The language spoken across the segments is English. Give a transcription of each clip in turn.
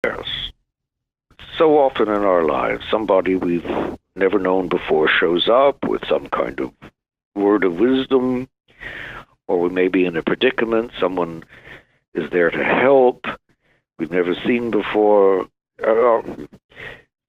Yes. So often in our lives, somebody we've never known before shows up with some kind of word of wisdom, or we may be in a predicament. Someone is there to help we've never seen before. Uh,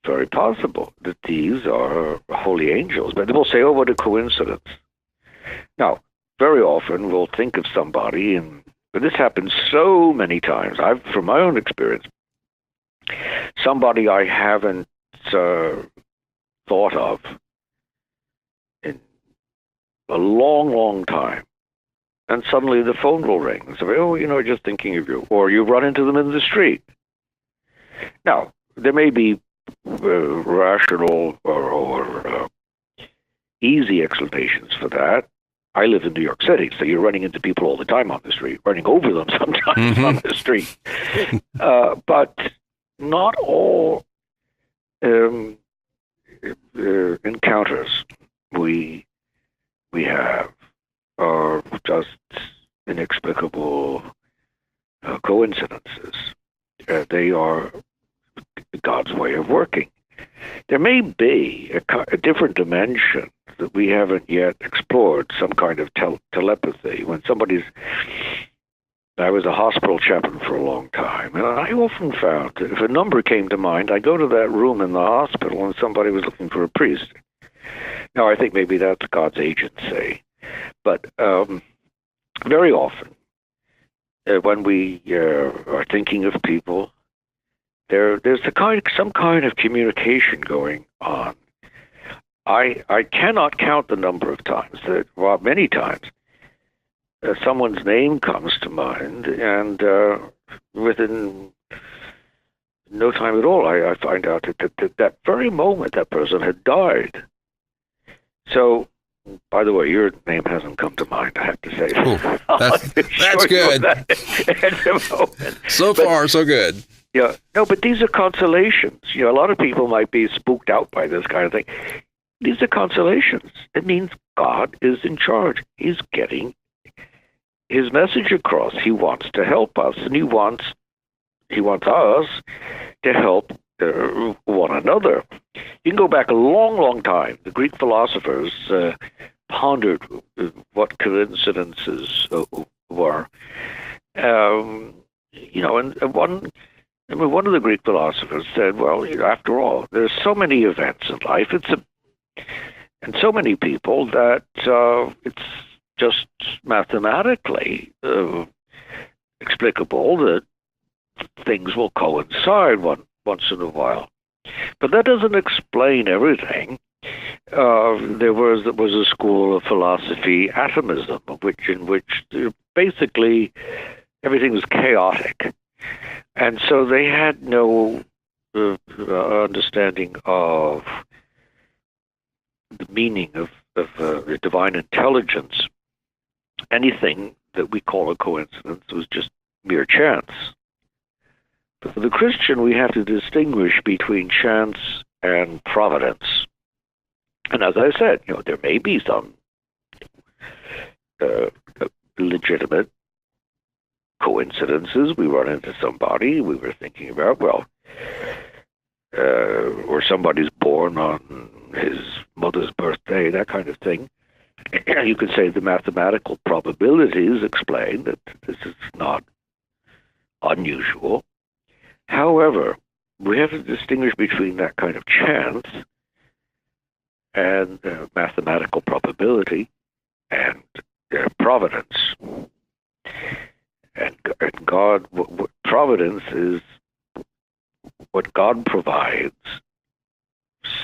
Very possible that these are holy angels, but we'll say, "Oh, what a coincidence." Now, very often we'll think of somebody, and but this happens so many times. From my own experience, somebody I haven't uh, thought of in a long, long time, and suddenly the phone will ring and say, "Oh, just thinking of you," or you run into them in the street. Now, there may be rational or easy explanations for that. I live in New York City, so you're running into people all the time on the street, running over them sometimes on the street. But not all encounters we have are just inexplicable coincidences. They are God's way of working. There may be a different dimension that we haven't yet explored, some kind of telepathy. I was a hospital chaplain for a long time, and I often found that if a number came to mind, I go to that room in the hospital and somebody was looking for a priest. Now, I think maybe that's God's agency, but very often when we are thinking of people, there's some kind of communication going on. I cannot count the number of times many times, someone's name comes to mind, and within no time at all, I find out that very moment that person had died. So, by the way, your name hasn't come to mind, I have to say. Ooh, that's good. So far, so good. Yeah, no, but these are consolations. A lot of people might be spooked out by this kind of thing. These are consolations. It means God is in charge. He's getting his message across. He wants to help us, and he wants us to help one another. You can go back a long, long time. The Greek philosophers pondered what coincidences were. And one of the Greek philosophers said, "Well, after all, there's so many events in life. And so many people that it's just mathematically explicable that things will coincide once in a while. But that doesn't explain everything." There was a school of philosophy, atomism, in which basically everything was chaotic, and so they had no understanding of the meaning of the divine intelligence. Anything that we call a coincidence was just mere chance. But for the Christian, we have to distinguish between chance and providence. And as I said, there may be some legitimate coincidences. We run into somebody we were thinking about, or somebody's born on his mother's birthday, that kind of thing. You could say the mathematical probabilities explain that this is not unusual. However, we have to distinguish between that kind of chance and mathematical probability and providence. And God, providence is what God provides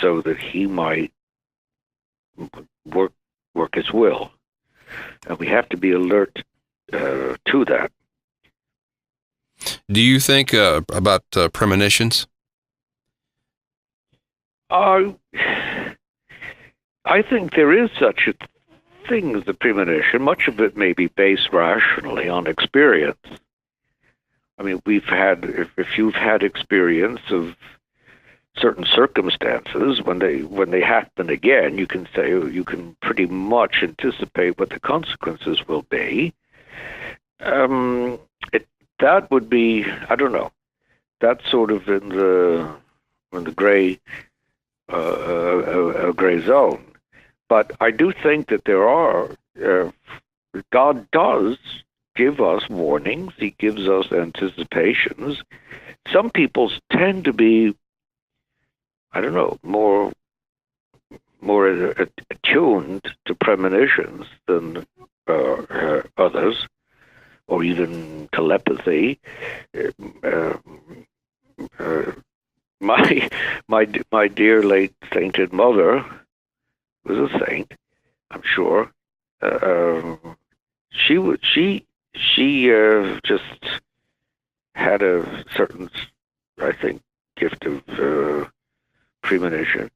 so that He might work His will, and we have to be alert to that. Do you think about premonitions? I think there is such a thing as a premonition. Much of it may be based rationally on experience. I mean, if you've had experience of certain circumstances, when they happen again, you can say you can pretty much anticipate what the consequences will be. That would be, I don't know. that's sort of in the gray gray zone. But I do think that there are God does give us warnings. He gives us anticipations. Some people tend to be, I don't know, more attuned to premonitions than others, or even telepathy. My dear late sainted mother was a saint, I'm sure. She just had a certain, I think, gift of premonition.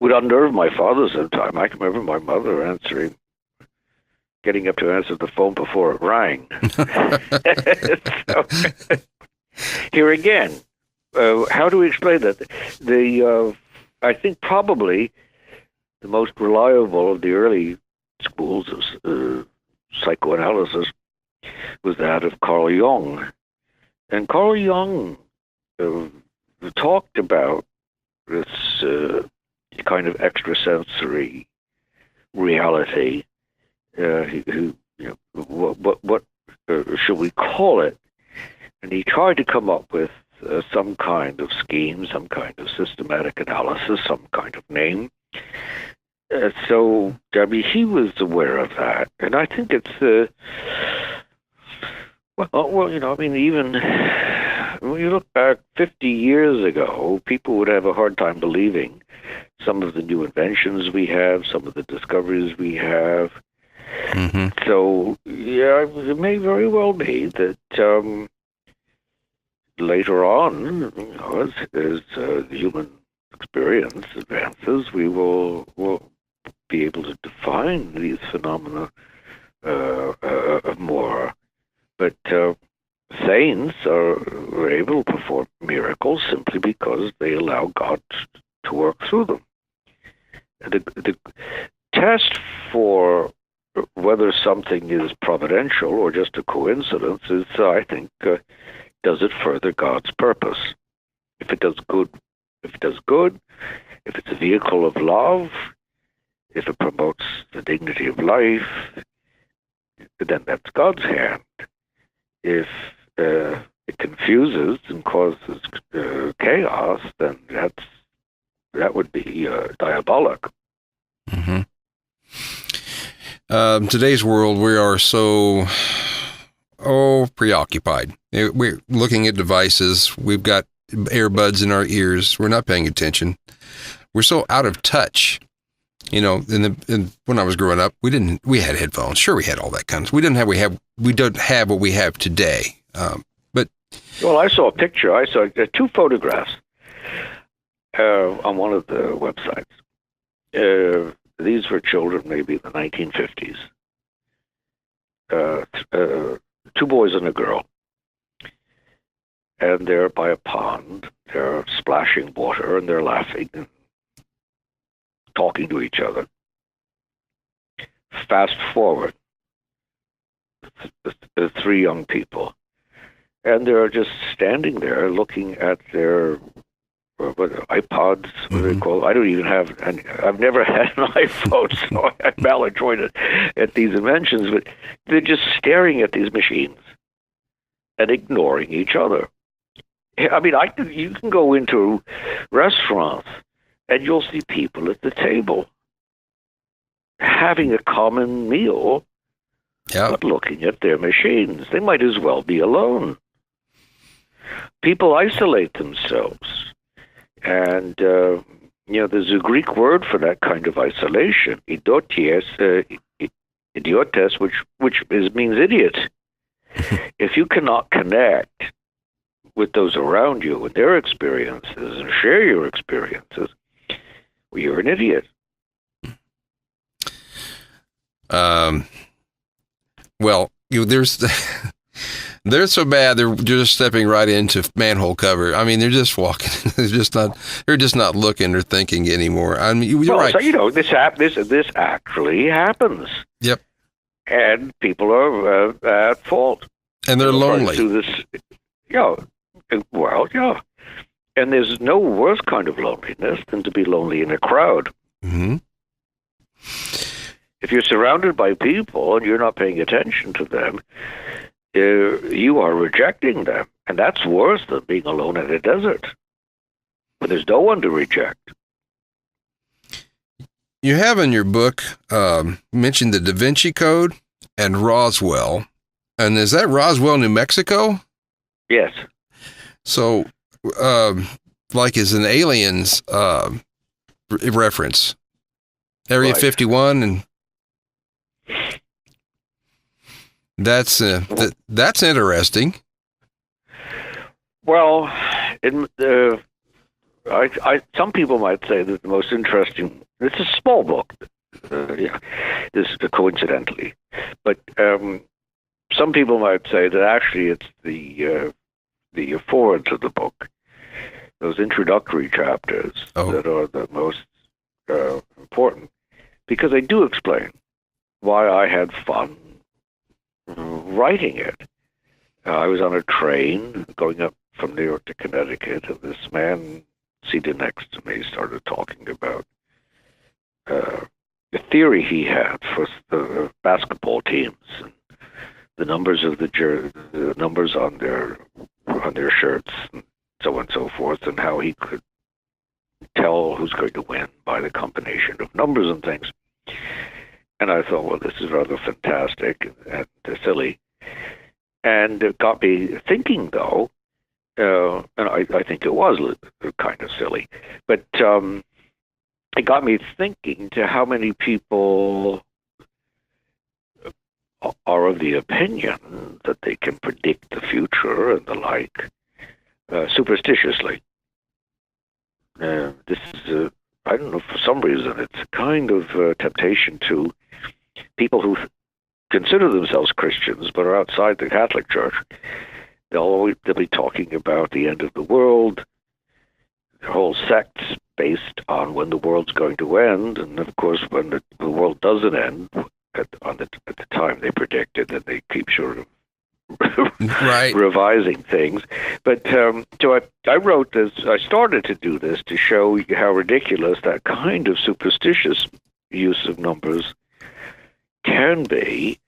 Would unnerve my father sometime. I can remember my mother getting up to answer the phone before it rang. So, here again, how do we explain that? I think probably the most reliable of the early schools of psychoanalysis was that of Carl Jung. And Carl Jung talked about this kind of extrasensory reality. What should we call it? And he tried to come up with some kind of scheme, some kind of systematic analysis, some kind of name. So, I mean, he was aware of that, and I think it's I mean, even when you look back 50 years ago, people would have a hard time believing some of the new inventions we have, some of the discoveries we have. Mm-hmm. So, yeah, it may very well be that later on, as human experience advances, we will be able to define these phenomena more. But saints are able to perform miracles simply because they allow God to work through them. The test for whether something is providential or just a coincidence is, I think, does it further God's purpose? If it does good, if it's a vehicle of love, if it promotes the dignity of life, then that's God's hand. If it confuses and causes chaos, then that would be diabolic. Mm-hmm. Today's world, we are so preoccupied. We're looking at devices. We've got earbuds in our ears. We're not paying attention. We're so out of touch. When I was growing up, we had headphones. Sure, we had all that kind of. We don't have what we have today. Well, I saw a picture. I saw two photographs on one of the websites. These were children, maybe in the 1950s. Two boys and a girl. And they're by a pond. They're splashing water, and they're laughing and talking to each other. Fast forward, the three young people. And they're just standing there looking at their iPods, what do they call it? I don't even have, I've never had an iPhone, so I'm maladroit at these inventions, but they're just staring at these machines and ignoring each other. I mean, you can go into restaurants and you'll see people at the table having a common meal, but looking at their machines. They might as well be alone. People isolate themselves. And, there's a Greek word for that kind of isolation, idiotes, which means idiot. If you cannot connect with those around you and their experiences and share your experiences, well, you're an idiot. They're so bad. They're just stepping right into manhole cover. I mean, they're just walking. They're just not looking or thinking anymore. I mean, you're right. So, this actually happens. Yep. And people are at fault. And they're lonely. Do this, And there's no worse kind of loneliness than to be lonely in a crowd. Mm-hmm. If you're surrounded by people and you're not paying attention to them, you are rejecting them. And that's worse than being alone in a desert, where there's no one to reject. You have in your book mentioned the Da Vinci Code and Roswell. And is that Roswell, New Mexico? Yes. So, like is an aliens reference. Area 51, and that's interesting. Well, some people might say that the most interesting. It's a small book, this coincidentally, but some people might say that actually it's the foreword to the book, those introductory chapters that are the most important, because they do explain why I had fun writing it. I was on a train going up from New York to Connecticut, and this man seated next to me started talking about the theory he had for the basketball teams and the numbers of the numbers on their shirts, and so on and so forth, and how he could tell who's going to win by the combination of numbers and things. And I thought, well, this is rather fantastic and silly. And it got me thinking, though, and I think it was kind of silly, but it got me thinking to how many people are of the opinion that they can predict the future and the like superstitiously. This is, I don't know, for some reason, it's a kind of temptation to people who consider themselves Christians but are outside the Catholic Church. They'll be talking about the end of the world, their whole sects based on when the world's going to end, and of course, when the world doesn't end at the time they predicted, then they keep sort of revising things. But so I wrote this. I started to do this to show how ridiculous that kind of superstitious use of numbers can be.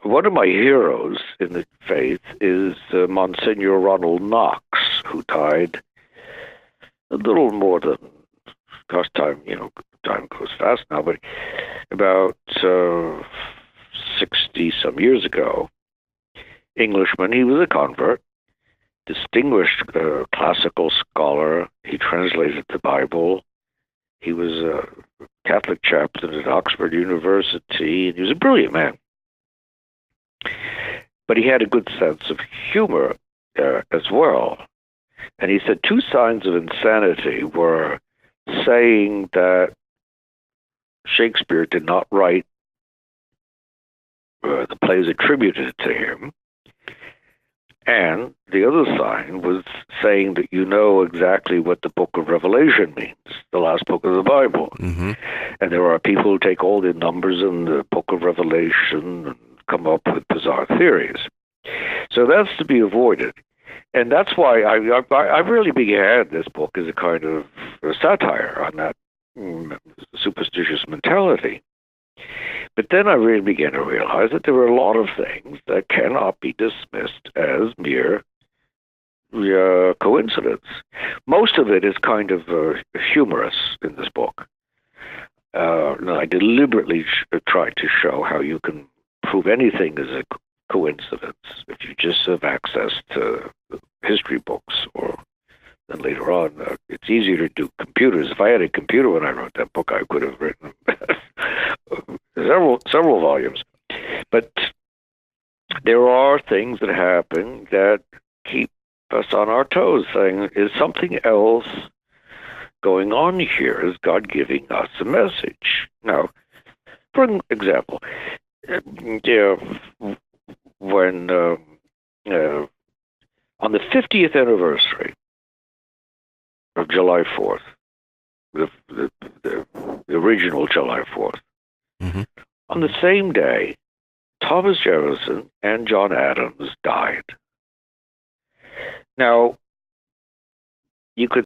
One of my heroes in the faith is Monsignor Ronald Knox, who died a little more than, gosh, time goes fast now, but about 60-some years ago. Englishman, he was a convert, distinguished classical scholar. He translated the Bible. He was a Catholic chaplain at Oxford University, and he was a brilliant man. But he had a good sense of humor as well. And he said 2 signs of insanity were saying that Shakespeare did not write the plays attributed to him, and the other sign was saying that you know exactly what the book of Revelation means, the last book of the Bible. Mm-hmm. And there are people who take all the numbers in the book of Revelation and come up with bizarre theories. So that's to be avoided. And that's why I really began this book as a kind of satire on that superstitious mentality. But then I really began to realize that there were a lot of things that cannot be dismissed as mere coincidence. Most of it is kind of humorous in this book. I deliberately tried to show how you can prove anything as a coincidence if you just have access to history books, or then later on, it's easier to do computers. If I had a computer when I wrote that book, I could have written several volumes. But there are things that happen that keep us on our toes, saying, is something else going on here? Is God giving us a message? Now, for example, when on the 50th anniversary of July 4th, the original July 4th, mm-hmm. on the same day, Thomas Jefferson and John Adams died. Now, you could